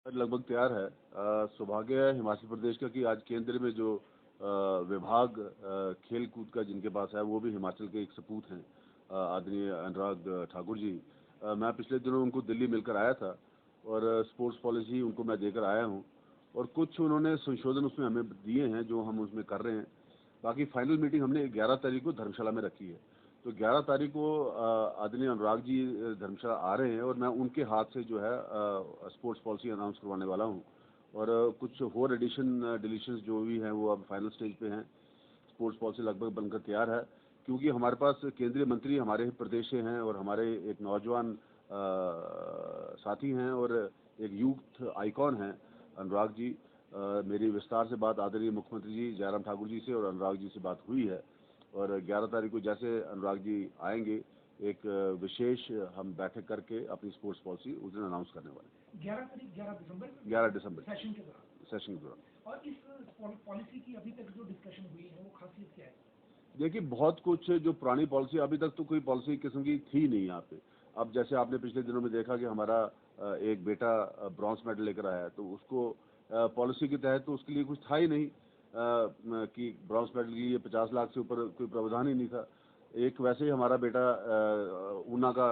लगभग तैयार है। सौभाग्य है हिमाचल प्रदेश का कि आज केंद्र में जो विभाग खेल कूद का जिनके पास है वो भी हिमाचल के एक सपूत हैं, आदरणीय अनुराग ठाकुर जी। मैं पिछले दिनों उनको दिल्ली मिलकर आया था और स्पोर्ट्स पॉलिसी उनको मैं देकर आया हूं और कुछ उन्होंने संशोधन उसमें हमें दिए हैं जो हम उसमें कर रहे हैं। बाकी फाइनल मीटिंग हमने 11 तारीख को धर्मशाला में रखी है, तो 11 तारीख को आदरणीय अनुराग जी धर्मशाला आ रहे हैं और मैं उनके हाथ से जो है स्पोर्ट्स पॉलिसी अनाउंस करवाने वाला हूं। और कुछ और एडिशन डिलीशंस जो भी हैं वो अब फाइनल स्टेज पे हैं। स्पोर्ट्स पॉलिसी लगभग बनकर तैयार है, क्योंकि हमारे पास केंद्रीय मंत्री हमारे ही प्रदेश से हैं और हमारे एक नौजवान साथी हैं और एक यूथ आइकॉन हैं अनुराग जी। मेरी विस्तार से बात आदरणीय मुख्यमंत्री जी जयराम ठाकुर जी से और अनुराग जी से बात हुई है और 11 तारीख को जैसे अनुराग जी आएंगे एक विशेष हम बैठक करके अपनी स्पोर्ट्स पॉलिसी उस दिन अनाउंस करने वाले हैं। 11 दिसंबर सेशन के दौरान। और इस पॉलिसी की अभी तक जो डिस्कशन हुई है वो खासियत क्या है? देखिए, बहुत कुछ जो पुरानी पॉलिसी, अभी तक तो कोई पॉलिसी किस्म की थी नहीं यहाँ पे। अब जैसे आपने पिछले दिनों में देखा कि हमारा एक बेटा ब्रॉन्ज मेडल लेकर आया है, तो उसको पॉलिसी के तहत तो उसके लिए कुछ था ही नहीं कि ब्रॉन्ज मेडल की ये 50 लाख से ऊपर कोई प्रावधान ही नहीं था। एक वैसे ही हमारा बेटा ऊना का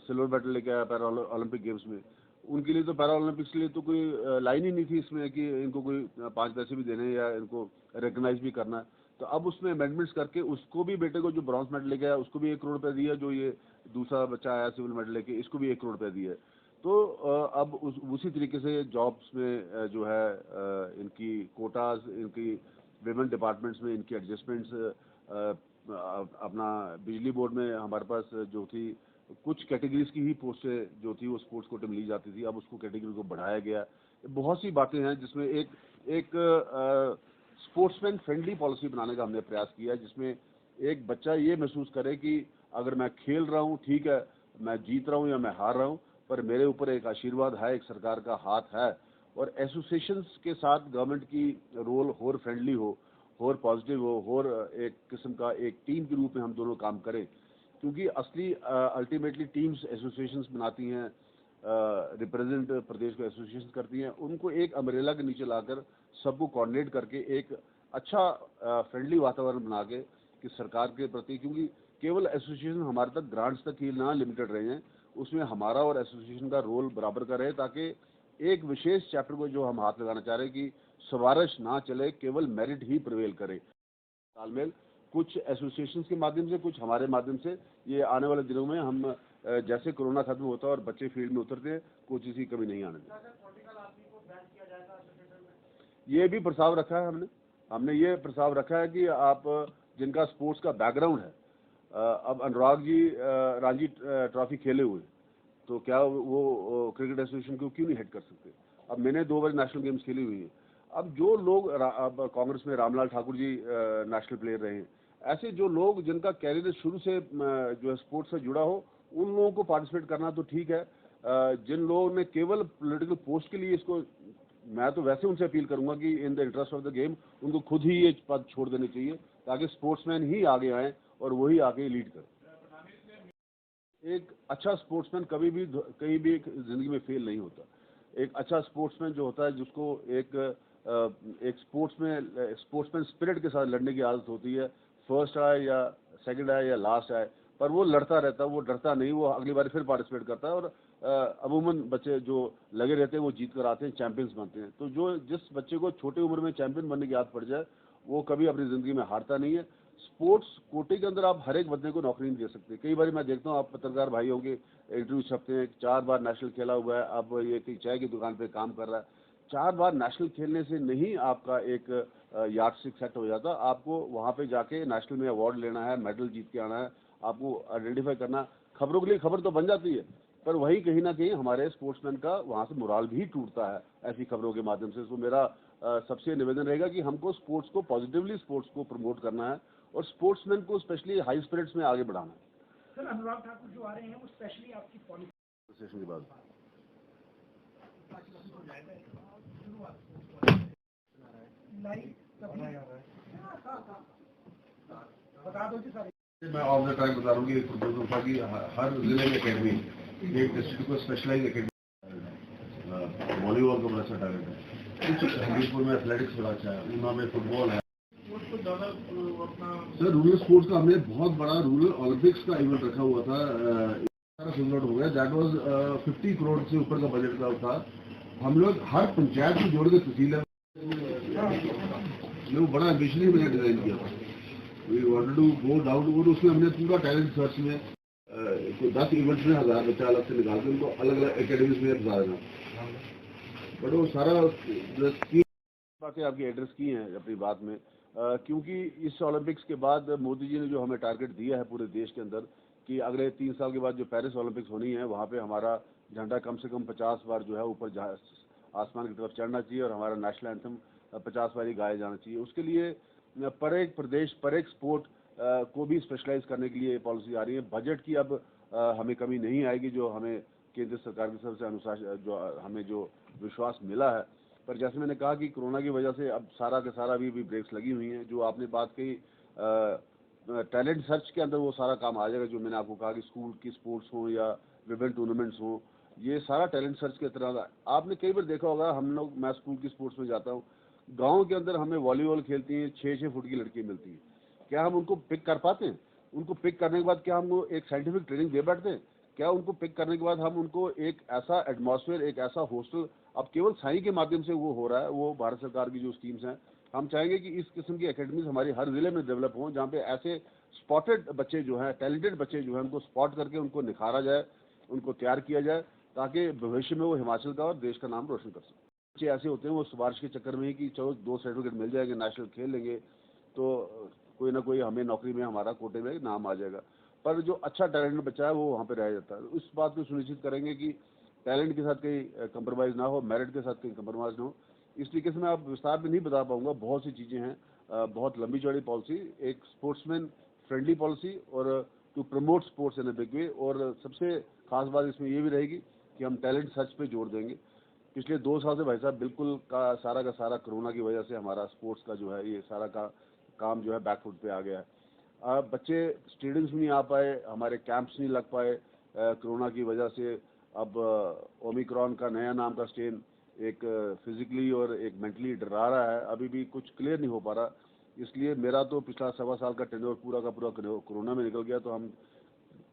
सिल्वर मेडल लेके आया पैरा ओलंपिक गेम्स में। उनके लिए तो पैरा ओलंपिक्स के लिए तो कोई लाइन ही नहीं थी इसमें कि इनको कोई 5 पैसे भी देने या इनको रिकग्नाइज भी करना है। तो अब उसमें अमेंडमेंट्स करके उसको भी, बेटे को जो ब्रॉन्ज मेडल लेके आया उसको भी 1 करोड़ रुपया दिया, जो ये दूसरा बच्चा आया सिल्वर मेडल लेके इसको भी 1 करोड़ रुपया दिया है। तो अब उसी तरीके से जॉब्स में जो है इनकी कोटाज, इनकी विमेन डिपार्टमेंट्स में इनकी एडजस्टमेंट्स, अपना बिजली बोर्ड में हमारे पास जो थी कुछ कैटेगरीज की ही पोस्टें जो थी वो स्पोर्ट्स कोटे में ली जाती थी, अब उसको कैटेगरी को बढ़ाया गया। बहुत सी बातें हैं जिसमें एक स्पोर्ट्समैन फ्रेंडली पॉलिसी बनाने का हमने प्रयास किया है, जिसमें एक बच्चा ये महसूस करे कि अगर मैं खेल रहा हूँ, ठीक है, मैं जीत रहा हूँ या मैं हार रहा हूँ, पर मेरे ऊपर एक आशीर्वाद है, एक सरकार का हाथ है। और एसोसिएशंस के साथ गवर्नमेंट की रोल और फ्रेंडली हो, और पॉजिटिव हो, और एक किस्म का एक टीम के रूप में हम दोनों काम करें, क्योंकि असली अल्टीमेटली टीम्स एसोसिएशंस बनाती हैं, रिप्रेजेंट प्रदेश को एसोसिएशन करती हैं, उनको एक अम्ब्रेला के नीचे लाकर सबको कोऑर्डिनेट करके एक अच्छा फ्रेंडली वातावरण बना के कि सरकार के प्रति, क्योंकि केवल एसोसिएशन हमारे तक ग्रांट्स तक ही ना लिमिटेड रहे हैं, उसमें हमारा और एसोसिएशन का रोल बराबर का रहे, ताकि एक विशेष चैप्टर को जो हम हाथ लगाना चाह रहे हैं कि सवारिश ना चले, केवल मेरिट ही प्रिवेल करे। तालमेल कुछ एसोसिएशंस के माध्यम से, कुछ हमारे माध्यम से, ये आने वाले दिनों में हम जैसे कोरोना खत्म होता है और बच्चे फील्ड में उतरते हैं, कोई चीज की कमी नहीं आने देते। ये भी प्रस्ताव रखा है हमने ये प्रस्ताव रखा है कि आप जिनका स्पोर्ट्स का बैकग्राउंड है, अब अनुराग जी रणजी ट्रॉफी खेले हुए, तो क्या वो क्रिकेट एसोसिएशन को क्यों नहीं हेड कर सकते? अब मैंने 2 बार नेशनल गेम्स खेली हुई है। अब जो लोग, अब कांग्रेस में रामलाल ठाकुर जी नेशनल प्लेयर रहे हैं, ऐसे जो लोग जिनका कैरियर शुरू से जो है स्पोर्ट्स से जुड़ा हो, उन लोगों को पार्टिसिपेट करना तो ठीक है। जिन लोगों ने केवल पॉलिटिकल पोस्ट के लिए इसको, मैं तो वैसे उनसे अपील करूंगा कि in the interest of the game उनको खुद ही ये पद छोड़ देने चाहिए, ताकि स्पोर्ट्समैन ही आगे आए और वही आगे लीड करें। एक अच्छा स्पोर्ट्समैन कभी भी कहीं भी जिंदगी में फेल नहीं होता। एक अच्छा स्पोर्ट्समैन जो होता है, जिसको एक स्पोर्ट्समैन स्पिरिट के साथ लड़ने की आदत होती है, फर्स्ट आए या सेकंड आए या लास्ट आए, पर वो लड़ता रहता है, वो डरता नहीं, वो अगली बार फिर पार्टिसिपेट करता है। और अमूमन बच्चे जो लगे रहते हैं वो जीत कर आते हैं, चैंपियंस बनते हैं। तो जो जिस बच्चे को छोटी उम्र में चैंपियन बनने की आदत पड़ जाए, वो कभी अपनी जिंदगी में हारता नहीं है। स्पोर्ट्स कोटे के अंदर आप हर एक बंदे को नौकरी नहीं दे सकते। कई बार मैं देखता हूँ, आप पत्रकार भाई होंगे, इंटरव्यू छपते हैं, 4 बार नेशनल खेला हुआ है, अब ये कहीं चाय की दुकान पे काम कर रहा है। 4 बार नेशनल खेलने से नहीं आपका एक यार्डस्टिक सेट हो जाता। आपको वहाँ पे जाके नेशनल में अवार्ड लेना है, मेडल जीत के आना है, आपको आइडेंटिफाई करना। खबरों के लिए खबर तो बन जाती है, पर वही कहीं ना कहीं हमारे स्पोर्ट्समैन का वहाँ से मोराल भी टूटता है ऐसी खबरों के माध्यम से। तो मेरा सबसे निवेदन रहेगा कि हमको स्पोर्ट्स को पॉजिटिवली, स्पोर्ट्स को प्रमोट करना है और स्पोर्ट्समैन को स्पेशली हाई स्पिरिट्स में आगे बढ़ाना है। सर, अनुराग ठाकुर जो आ रहे हैं वो स्पेशली आपकी पॉलिसी सेशन के बाद बता दो जी सर। मैं ऑफ द टाइम बता रहा हूँ कि प्रपोजल था कि हर जिले में एकेडमी, एक डिस्ट्रिक्ट को स्पेशलाइज एकेडमी वॉलीबॉल का बड़ा अच्छा टैलेंट है, कुछ हमीरपुर में एथलेटिक्स बड़ा अच्छा है, ऊना में फुटबॉल है। सर रूरल स्पोर्ट्स का हमने बहुत बड़ा रूरल ओलंपिक्स का इवेंट रखा हुआ था, सारा सोल्ड आउट हो गया। दैट वाज 50 करोड़ से ऊपर का बजट का था। हम लोग हर पंचायत को जोड़ के तहसील लोग बड़ा एम्बिशनली मैंने डिजाइन किया था। We wanted to go down, और उसमें हमने पूरा टैलेंट सर्च में 10 इवेंट्स में 1000 बच्चा अलग से निकाल के उनको अलग अलग एकेडमीज में फंसा देना। बट वो सारा बातें आपकी एड्रेस की हैं अपनी बात में, क्योंकि इस ओलंपिक्स के बाद मोदी जी ने जो हमें टारगेट दिया है पूरे देश के अंदर कि अगले 3 साल के बाद जो पेरिस ओलंपिक्स होनी है वहाँ पे हमारा झंडा कम से कम 50 बार जो है ऊपर आसमान की तरफ चढ़ना चाहिए और हमारा नेशनल एंथम 50 बार ही गाया जाना चाहिए। उसके लिए पर एक प्रदेश पर एक स्पोर्ट को भी स्पेशलाइज करने के लिए पॉलिसी आ रही है। बजट की अब हमें कमी नहीं आएगी, जो हमें केंद्र सरकार की तरफ से अनुशासन जो हमें जो विश्वास मिला है। पर जैसे मैंने कहा कि कोरोना की वजह से अब सारा का सारा अभी ब्रेक्स लगी हुई हैं। जो आपने बात कही टैलेंट सर्च के अंदर वो सारा काम आ जाएगा, जो मैंने आपको कहा कि स्कूल की स्पोर्ट्स हो या विभिन्न टूर्नामेंट्स हो, ये सारा टैलेंट सर्च के तरह। आपने कई बार देखा होगा, हम लोग मैं स्कूल की स्पोर्ट्स में जाता हूँ, गाँव के अंदर हमें वॉलीबॉल खेलती हैं 6-6 फुट की लड़की मिलती है। क्या हम उनको पिक कर पाते हैं? उनको पिक करने के बाद क्या हम एक साइंटिफिक ट्रेनिंग दे बैठते हैं? क्या उनको पिक करने के बाद हम उनको एक ऐसा एटमॉस्फेयर, एक ऐसा हॉस्टल, अब केवल साई के माध्यम से वो हो रहा है, वो भारत सरकार की जो स्कीम्स हैं, हम चाहेंगे कि इस किस्म की एकेडमीज हमारी हर जिले में डेवलप हों, जहाँ पे ऐसे स्पॉटेड बच्चे जो हैं, टैलेंटेड बच्चे जो हैं, उनको स्पॉट करके उनको निखारा जाए, उनको तैयार किया जाए, ताकि भविष्य में वो हिमाचल का और देश का नाम रोशन कर सकें। बच्चे ऐसे होते हैं वो सिफारिश के चक्कर में ही कि चलो 2 सर्टिफिकेट मिल जाएंगे, नेशनल खेल लेंगे तो कोई ना कोई हमें नौकरी में हमारा कोटे में नाम आ जाएगा। पर जो अच्छा टैलेंट बच्चा है वो वहाँ पे रह जाता है। इस बात को सुनिश्चित करेंगे कि टैलेंट के साथ कहीं कंप्रोमाइज़ ना हो, मेरिट के साथ कहीं कंप्रोमाइज़ ना हो। इस तरीके से मैं आप विस्तार में नहीं बता पाऊंगा, बहुत सी चीज़ें हैं, बहुत लंबी चौड़ी पॉलिसी, एक स्पोर्ट्समैन फ्रेंडली पॉलिसी और to promote sports in a big way. और सबसे खास बात इसमें ये भी रहेगी कि हम टैलेंट सर्च पे जोर देंगे। पिछले 2 साल से भाई साहब बिल्कुल का सारा कोरोना की वजह से हमारा स्पोर्ट्स का जो है ये सारा का काम जो है बैकफुट पे आ गया है। बच्चे स्टेडियम्स में नहीं आ पाए, हमारे कैंप्स नहीं लग पाए कोरोना की वजह से। अब ओमिक्रॉन का नया नाम का स्ट्रेन एक फिजिकली और एक मेंटली डरा रहा है, अभी भी कुछ क्लियर नहीं हो पा रहा। इसलिए मेरा तो पिछला 1.25 साल का टेन्योर पूरा का पूरा कोरोना में निकल गया। तो हम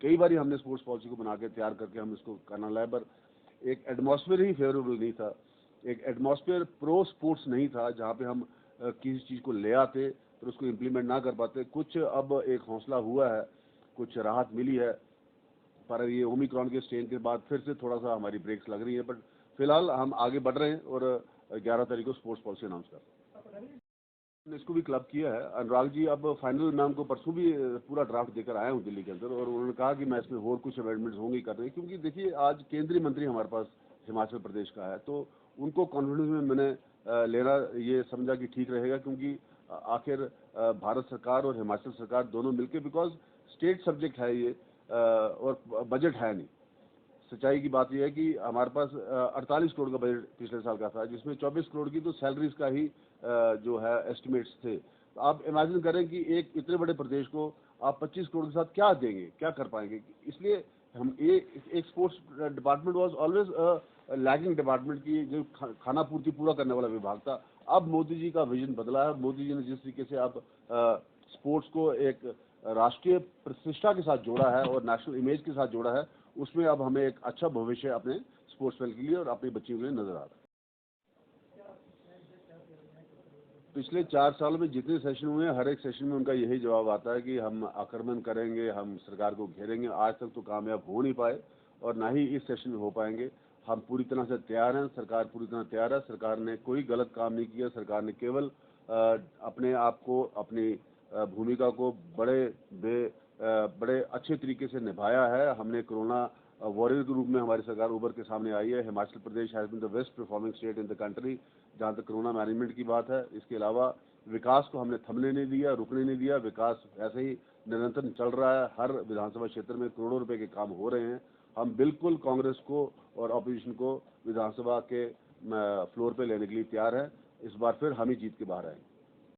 कई बार हमने स्पोर्ट्स पॉलिसी को बना के तैयार करके हम इसको करना लाए, पर एक एटमॉस्फेयर ही फेवरेबल नहीं था, एक एटमॉस्फेयर प्रो स्पोर्ट्स नहीं था, जहाँ पे हम किसी चीज़ को ले आते फिर उसको इम्प्लीमेंट ना कर पाते। कुछ अब एक हौसला हुआ है, कुछ राहत मिली है, पर ये ओमिक्रॉन के स्ट्रेन के बाद फिर से थोड़ा सा हमारी ब्रेक्स लग रही है। बट फिलहाल हम आगे बढ़ रहे हैं और 11 तारीख को स्पोर्ट्स पॉलिसी अनाउंस कर रहे हैं। हमने इसको भी क्लब किया है। अनुराग जी अब फाइनल मैं उनको परसों भी पूरा ड्राफ्ट देकर आया हूँ दिल्ली के अंदर, और उन्होंने कहा कि मैं इसमें और कुछ अमेंडमेंट्स होंगे कर रहे हैं, क्योंकि देखिए आज केंद्रीय मंत्री हमारे पास हिमाचल प्रदेश का है, तो उनको कॉन्फिडेंस में मैंने लेना ये समझा कि ठीक रहेगा, क्योंकि आखिर भारत सरकार और हिमाचल सरकार दोनों मिलकर, बिकॉज स्टेट सब्जेक्ट है ये और बजट है नहीं। सच्चाई की बात यह है कि हमारे पास 48 करोड़ का बजट पिछले साल का था, जिसमें 24 करोड़ की तो सैलरीज का ही जो है एस्टिमेट्स थे। तो आप इमेजिन करें कि एक इतने बड़े प्रदेश को आप 25 करोड़ के साथ क्या देंगे, क्या कर पाएंगे। इसलिए हम एक sports department was always lagging department की जो खाना पूर्ति पूरा करने वाला विभाग था। अब मोदी जी का विजन बदला है। मोदी जी ने जिस तरीके से अब स्पोर्ट्स को एक राष्ट्रीय प्रतिष्ठा के साथ जोड़ा है और नेशनल इमेज के साथ जोड़ा है, उसमें अब हमें एक अच्छा भविष्य अपने स्पोर्ट्समैन के लिए और अपनी बच्चियों के लिए नजर आ रहा है। पिछले 4 सालों में जितने सेशन हुए हैं, हर एक सेशन में उनका यही जवाब आता है कि हम आक्रमण करेंगे, हम सरकार को घेरेंगे। आज तक तो कामयाब हो नहीं पाए और ना ही इस सेशन में हो पाएंगे। हम पूरी तरह से तैयार हैं, सरकार पूरी तरह तैयार है। सरकार ने कोई गलत काम नहीं किया। सरकार ने केवल अपने आप को, अपनी भूमिका को बड़े अच्छे तरीके से निभाया है। हमने कोरोना वॉरियर के रूप में हमारी सरकार उभर के सामने आई है। Himachal Pradesh has been the best performing state in the country जहाँ तक कोरोना मैनेजमेंट की बात है। इसके अलावा विकास को हमने थमने नहीं दिया, रुकने नहीं दिया। विकास ऐसे ही निरंतर चल रहा है। हर विधानसभा क्षेत्र में करोड़ों रुपए के काम हो रहे हैं। हम बिल्कुल कांग्रेस को और ऑपोजिशन को विधानसभा के फ्लोर पे लेने के लिए तैयार हैं। इस बार फिर हम ही जीत के बाहर आएंगे।